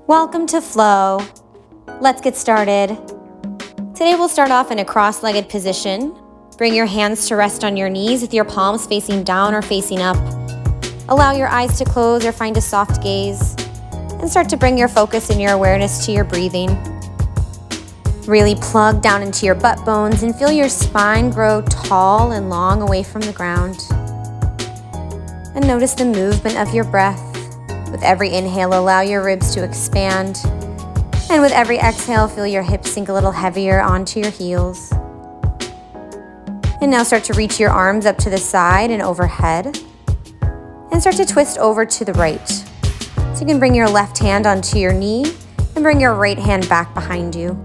Welcome to Flow. Let's get started. Today we'll start off in a cross-legged position. Bring your hands to rest on your knees with your palms facing down or facing up. Allow your eyes to close or find a soft gaze. And start to bring your focus and your awareness to your breathing. Really plug down into your butt bones and feel your spine grow tall and long away from the ground. And notice the movement of your breath. With every inhale, allow your ribs to expand. And with every exhale, feel your hips sink a little heavier onto your heels. And now start to reach your arms up to the side and overhead. And start to twist over to the right. So you can bring your left hand onto your knee and bring your right hand back behind you.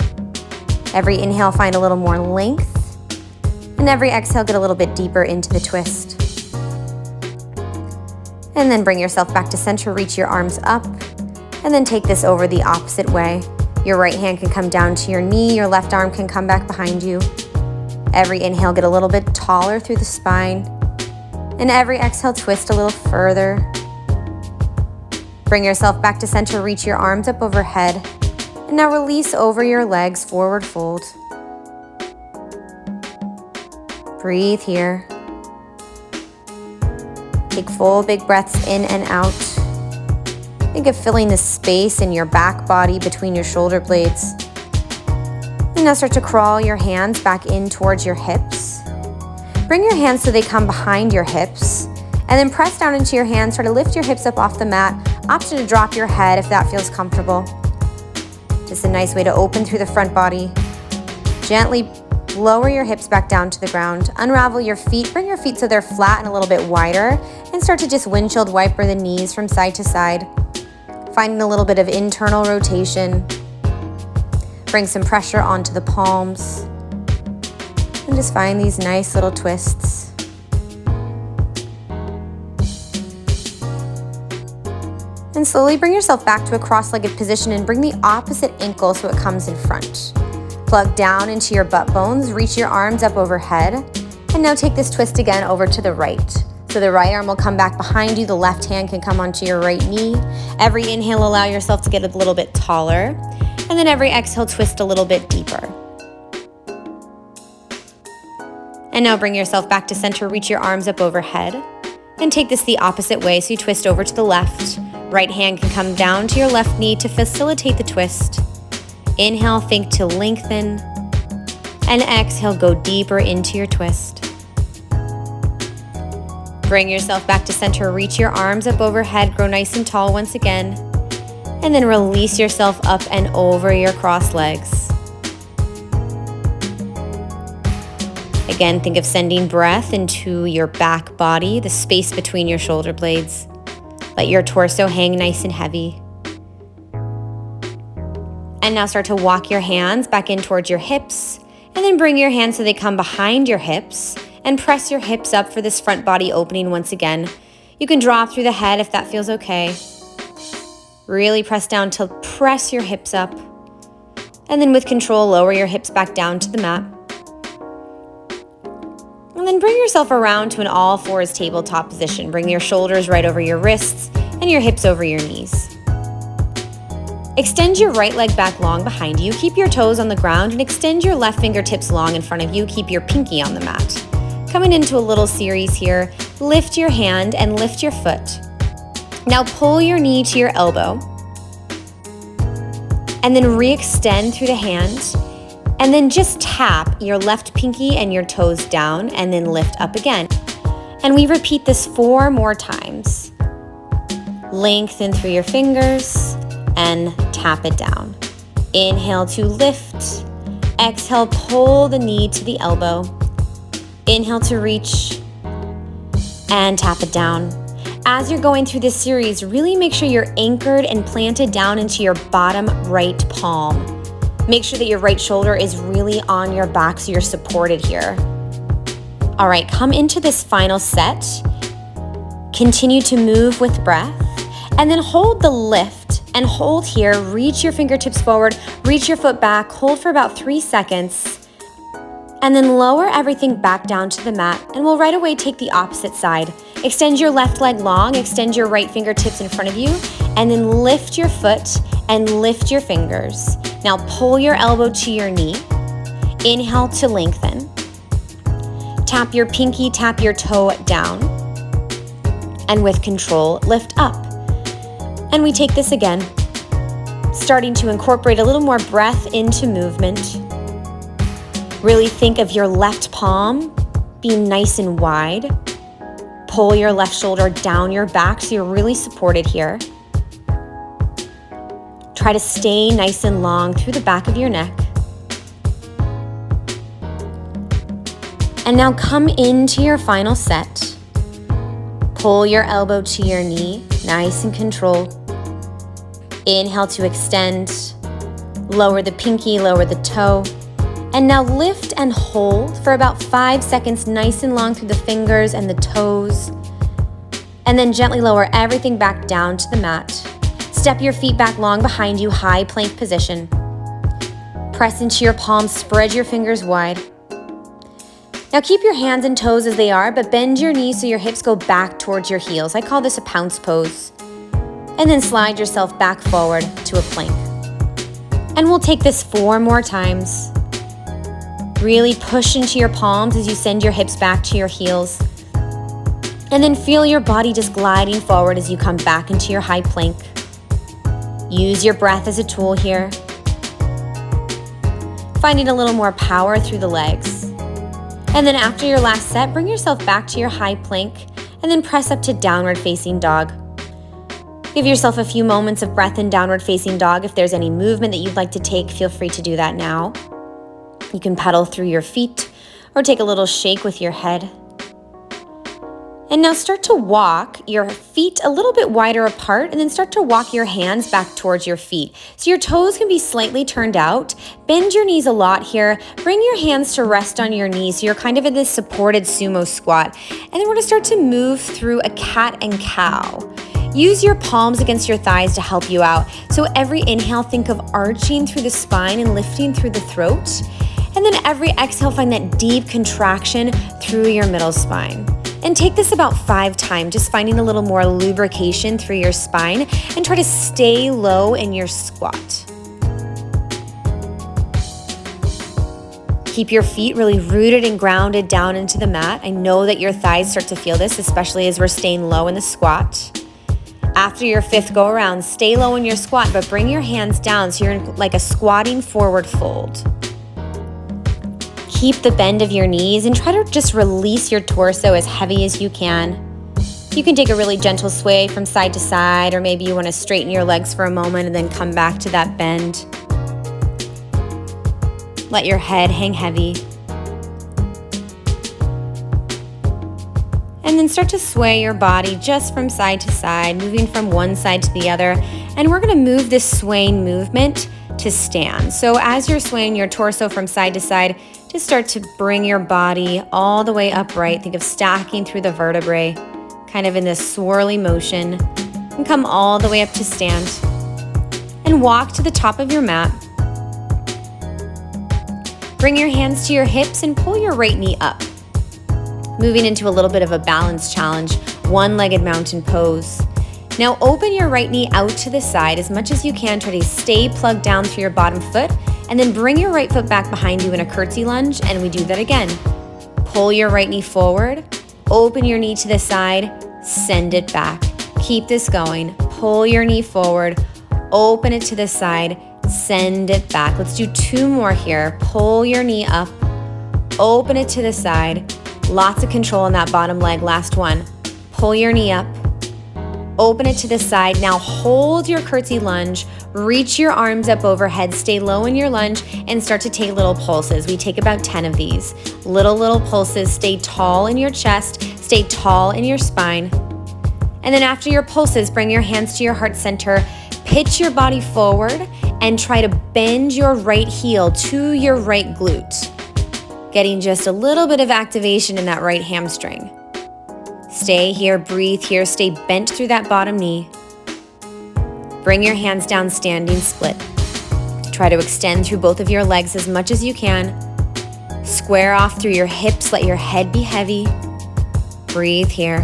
Every inhale, find a little more length. And every exhale, get a little bit deeper into the twist. And then bring yourself back to center, reach your arms up, and then take this over the opposite way. Your right hand can come down to your knee, your left arm can come back behind you. Every inhale, get a little bit taller through the spine. And every exhale, twist a little further. Bring yourself back to center, reach your arms up overhead. And now release over your legs, forward fold. Breathe here. Take full big breaths in and out. Think of filling the space in your back body between your shoulder blades. And now start to crawl your hands back in towards your hips. Bring your hands so they come behind your hips. And then press down into your hands. Try to lift your hips up off the mat. Option to drop your head if that feels comfortable. Just a nice way to open through the front body. Gently lower your hips back down to the ground. Unravel your feet. Bring your feet so they're flat and a little bit wider. And start to just windshield wiper the knees from side to side. Finding a little bit of internal rotation. Bring some pressure onto the palms. And just find these nice little twists. And slowly bring yourself back to a cross-legged position and bring the opposite ankle so it comes in front. Plug down into your butt bones, reach your arms up overhead, and now take this twist again over to the right. So the right arm will come back behind you, the left hand can come onto your right knee. Every inhale, allow yourself to get a little bit taller, and then every exhale, twist a little bit deeper. And now bring yourself back to center, reach your arms up overhead, and take this the opposite way, so you twist over to the left. Right hand can come down to your left knee to facilitate the twist. Inhale, think to lengthen, and exhale, go deeper into your twist. Bring yourself back to center, reach your arms up overhead, grow nice and tall once again, and then release yourself up and over your crossed legs. Again, think of sending breath into your back body, the space between your shoulder blades. Let your torso hang nice and heavy. And now start to walk your hands back in towards your hips, and then bring your hands so they come behind your hips, and press your hips up for this front body opening once again. You can drop through the head if that feels okay. Really press down to press your hips up, and then with control, lower your hips back down to the mat. And then bring yourself around to an all fours tabletop position. Bring your shoulders right over your wrists and your hips over your knees. Extend your right leg back long behind you. Keep your toes on the ground and extend your left fingertips long in front of you. Keep your pinky on the mat. Coming into a little series here, lift your hand and lift your foot. Now pull your knee to your elbow and then re-extend through the hand, and then just tap your left pinky and your toes down and then lift up again. And we repeat this 4 more times. Lengthen through your fingers and tap it down. Inhale to lift. Exhale, pull the knee to the elbow. Inhale to reach and tap it down. As you're going through this series, really make sure you're anchored and planted down into your bottom right palm. Make sure that your right shoulder is really on your back so you're supported here. All right, come into this final set. Continue to move with breath, and then hold the lift and hold here. Reach your fingertips forward, reach your foot back, hold for about 3 seconds, and then lower everything back down to the mat, and we'll right away take the opposite side. Extend your left leg long, extend your right fingertips in front of you, and then lift your foot and lift your fingers. Now pull your elbow to your knee. Inhale to lengthen. Tap your pinky, tap your toe down. And with control, lift up. And we take this again, starting to incorporate a little more breath into movement. Really think of your left palm being nice and wide. Pull your left shoulder down your back so you're really supported here. Try to stay nice and long through the back of your neck. And now come into your final set. Pull your elbow to your knee, nice and controlled. Inhale to extend. Lower the pinky, lower the toe. And now lift and hold for about 5 seconds, nice and long through the fingers and the toes. And then gently lower everything back down to the mat. Step your feet back long behind you, high plank position. Press into your palms, spread your fingers wide. Now keep your hands and toes as they are, but bend your knees so your hips go back towards your heels. I call this a pounce pose. And then slide yourself back forward to a plank. And we'll take this 4 more times. Really push into your palms as you send your hips back to your heels. And then feel your body just gliding forward as you come back into your high plank. Use your breath as a tool here. Finding a little more power through the legs. And then after your last set, bring yourself back to your high plank and then press up to downward facing dog. Give yourself a few moments of breath in downward facing dog. If there's any movement that you'd like to take, feel free to do that now. You can pedal through your feet or take a little shake with your head. And now start to walk your feet a little bit wider apart and then start to walk your hands back towards your feet. So your toes can be slightly turned out. Bend your knees a lot here. Bring your hands to rest on your knees so you're kind of in this supported sumo squat. And then we're going to start to move through a cat and cow. Use your palms against your thighs to help you out. So every inhale, think of arching through the spine and lifting through the throat. And then every exhale, find that deep contraction through your middle spine. And take this about 5 times, just finding a little more lubrication through your spine, and try to stay low in your squat. Keep your feet really rooted and grounded down into the mat. I know that your thighs start to feel this, especially as we're staying low in the squat. After your 5th go around, stay low in your squat, but bring your hands down so you're in like a squatting forward fold. Keep the bend of your knees and try to just release your torso as heavy as you can. You can take a really gentle sway from side to side, or maybe you want to straighten your legs for a moment and then come back to that bend. Let your head hang heavy. And then start to sway your body just from side to side, moving from one side to the other. And we're going to move this swaying movement to stand. So as you're swaying your torso from side to side, just start to bring your body all the way upright. Think of stacking through the vertebrae, kind of in this swirly motion, and come all the way up to stand. And walk to the top of your mat. Bring your hands to your hips and pull your right knee up. Moving into a little bit of a balance challenge, one-legged mountain pose. Now open your right knee out to the side as much as you can. Try to stay plugged down through your bottom foot, and then bring your right foot back behind you in a curtsy lunge, and we do that again. Pull your right knee forward, open your knee to the side, send it back. Keep this going. Pull your knee forward, open it to the side, send it back. Let's do 2 more here. Pull your knee up, open it to the side. Lots of control in that bottom leg. Last one. Pull your knee up, open it to the side. Now hold your curtsy lunge, reach your arms up overhead, stay low in your lunge, and start to take little pulses. We take about 10 of these. Little pulses. Stay tall in your chest, stay tall in your spine. And then after your pulses, bring your hands to your heart center, pitch your body forward, and try to bend your right heel to your right glute. Getting just a little bit of activation in that right hamstring. Stay here, breathe here, stay bent through that bottom knee. Bring your hands down, standing split. Try to extend through both of your legs as much as you can. Square off through your hips, let your head be heavy. Breathe here.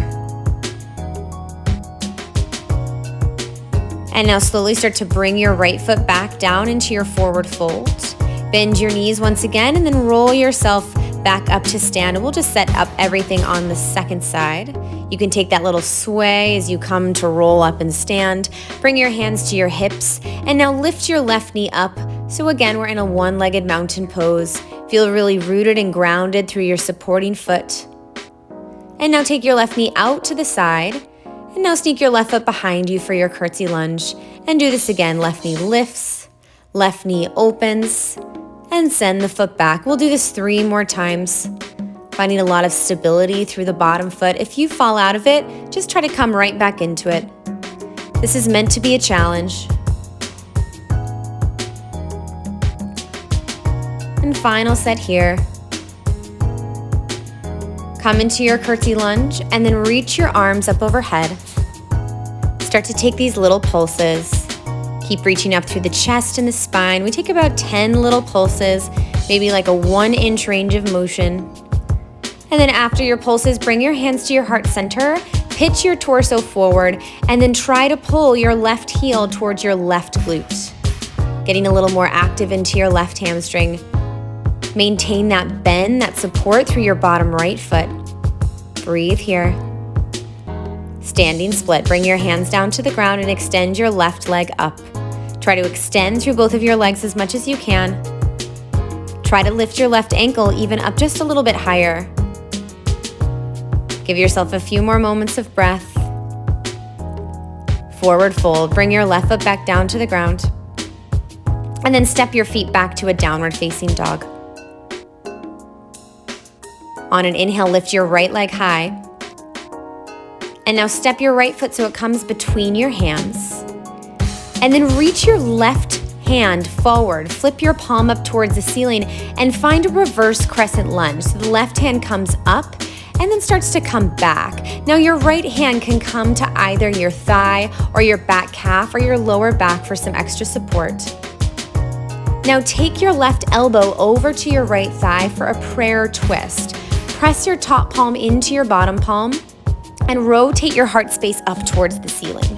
And now slowly start to bring your right foot back down into your forward fold. Bend your knees once again and then roll yourself back up to stand. We'll just set up everything on the second side. You can take that little sway as you come to roll up and stand. Bring your hands to your hips and now lift your left knee up. So again, we're in a one-legged mountain pose. Feel really rooted and grounded through your supporting foot. And now take your left knee out to the side. And now sneak your left foot behind you for your curtsy lunge. And do this again. Left knee lifts, left knee opens, and send the foot back. We'll do this 3 more times. Finding a lot of stability through the bottom foot. If you fall out of it, just try to come right back into it. This is meant to be a challenge. And final set here. Come into your curtsy lunge and then reach your arms up overhead. Start to take these little pulses. Keep reaching up through the chest and the spine. We take about 10 little pulses, maybe like a 1-inch range of motion. And then after your pulses, bring your hands to your heart center, pitch your torso forward, and then try to pull your left heel towards your left glute. Getting a little more active into your left hamstring. Maintain that bend, that support through your bottom right foot. Breathe here. Standing split. Bring your hands down to the ground and extend your left leg up. Try to extend through both of your legs as much as you can. Try to lift your left ankle even up just a little bit higher. Give yourself a few more moments of breath. Forward fold. Bring your left foot back down to the ground. And then step your feet back to a downward facing dog. On an inhale, lift your right leg high. And now step your right foot so it comes between your hands. And then reach your left hand forward. Flip your palm up towards the ceiling and find a reverse crescent lunge. So the left hand comes up and then starts to come back. Now your right hand can come to either your thigh or your back calf or your lower back for some extra support. Now take your left elbow over to your right thigh for a prayer twist. Press your top palm into your bottom palm and rotate your heart space up towards the ceiling.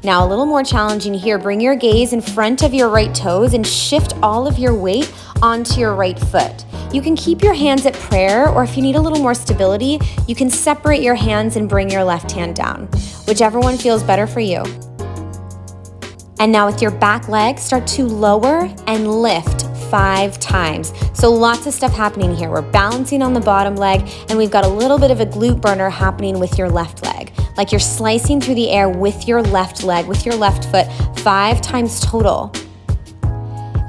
Now a little more challenging here. Bring your gaze in front of your right toes and shift all of your weight onto your right foot. You can keep your hands at prayer, or if you need a little more stability, you can separate your hands and bring your left hand down. Whichever one feels better for you. And now with your back leg, start to lower and lift 5 times. So lots of stuff happening here. We're balancing on the bottom leg and we've got a little bit of a glute burner happening with your left leg. Like you're slicing through the air with your left leg, with your left foot, 5 times total.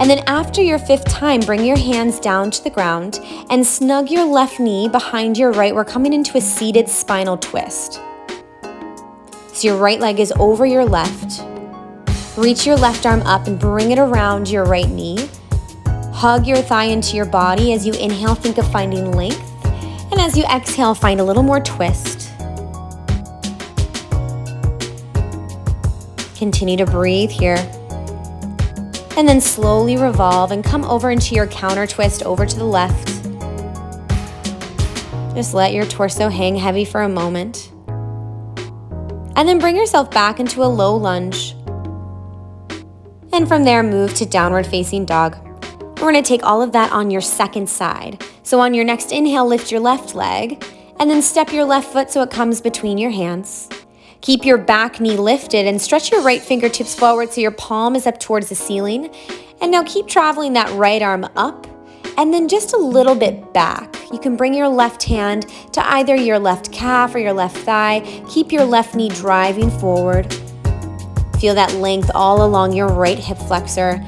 And then after your 5th time, bring your hands down to the ground and snug your left knee behind your right. We're coming into a seated spinal twist. So your right leg is over your left. Reach your left arm up and bring it around your right knee. Hug your thigh into your body. As you inhale, think of finding length. And as you exhale, find a little more twist. Continue to breathe here. And then slowly revolve and come over into your counter twist over to the left. Just let your torso hang heavy for a moment. And then bring yourself back into a low lunge. And from there, move to downward facing dog. We're gonna take all of that on your second side. So on your next inhale, lift your left leg and then step your left foot so it comes between your hands. Keep your back knee lifted and stretch your right fingertips forward so your palm is up towards the ceiling. And now keep traveling that right arm up and then just a little bit back. You can bring your left hand to either your left calf or your left thigh. Keep your left knee driving forward. Feel that length all along your right hip flexor.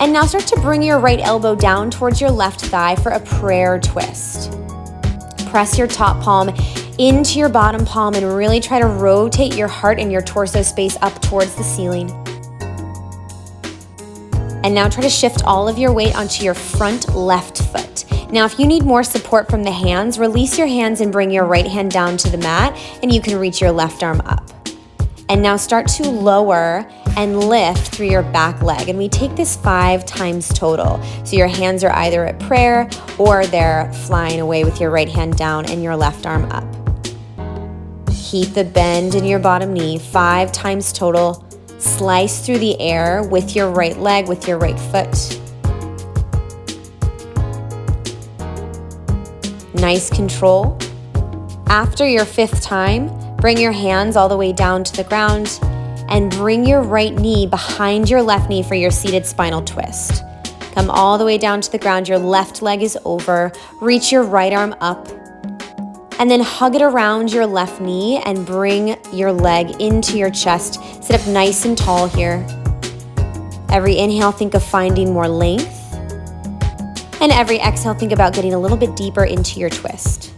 And now start to bring your right elbow down towards your left thigh for a prayer twist. Press your top palm into your bottom palm and really try to rotate your heart and your torso space up towards the ceiling. And now try to shift all of your weight onto your front left foot. Now, if you need more support from the hands, release your hands and bring your right hand down to the mat and you can reach your left arm up. And now start to lower and lift through your back leg. And we take this 5 times total. So your hands are either at prayer or they're flying away with your right hand down and your left arm up. Keep the bend in your bottom knee, 5 times total. Slice through the air with your right leg, with your right foot. Nice control. After your 5th time, bring your hands all the way down to the ground and bring your right knee behind your left knee for your seated spinal twist. Come all the way down to the ground. Your left leg is over. Reach your right arm up and then hug it around your left knee and bring your leg into your chest. Sit up nice and tall here. Every inhale, think of finding more length. And every exhale, think about getting a little bit deeper into your twist.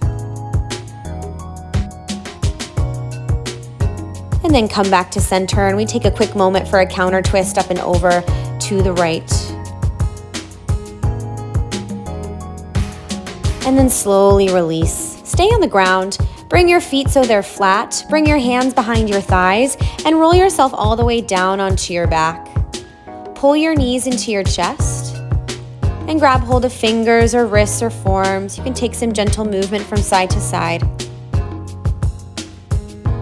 And then come back to center, and we take a quick moment for a counter twist up and over to the right. And then slowly release. Stay on the ground. Bring your feet so they're flat. Bring your hands behind your thighs and roll yourself all the way down onto your back. Pull your knees into your chest and grab hold of fingers or wrists or forearms. You can take some gentle movement from side to side.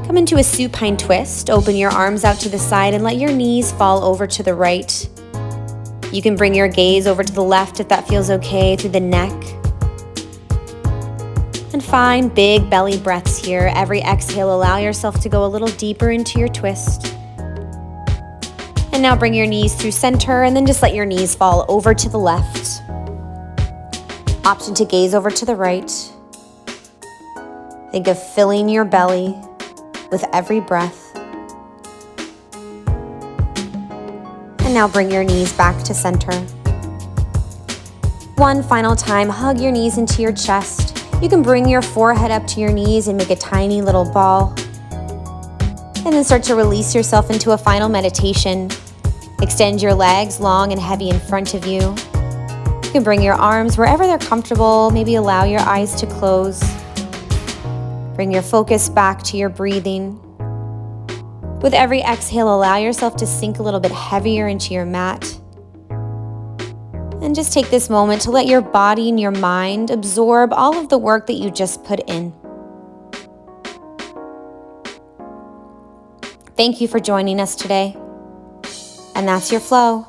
Come into a supine twist. Open your arms out to the side and let your knees fall over to the right. You can bring your gaze over to the left if that feels okay, through the neck. And find big belly breaths here. Every exhale, allow yourself to go a little deeper into your twist. And now bring your knees through center and then just let your knees fall over to the left. Option to gaze over to the right. Think of filling your belly with every breath. And now bring your knees back to center. One final time, hug your knees into your chest. You can bring your forehead up to your knees and make a tiny little ball. And then start to release yourself into a final meditation. Extend your legs long and heavy in front of you. You can bring your arms wherever they're comfortable. Maybe allow your eyes to close. Bring your focus back to your breathing. With every exhale, allow yourself to sink a little bit heavier into your mat. And just take this moment to let your body and your mind absorb all of the work that you just put in. Thank you for joining us today. And that's your flow.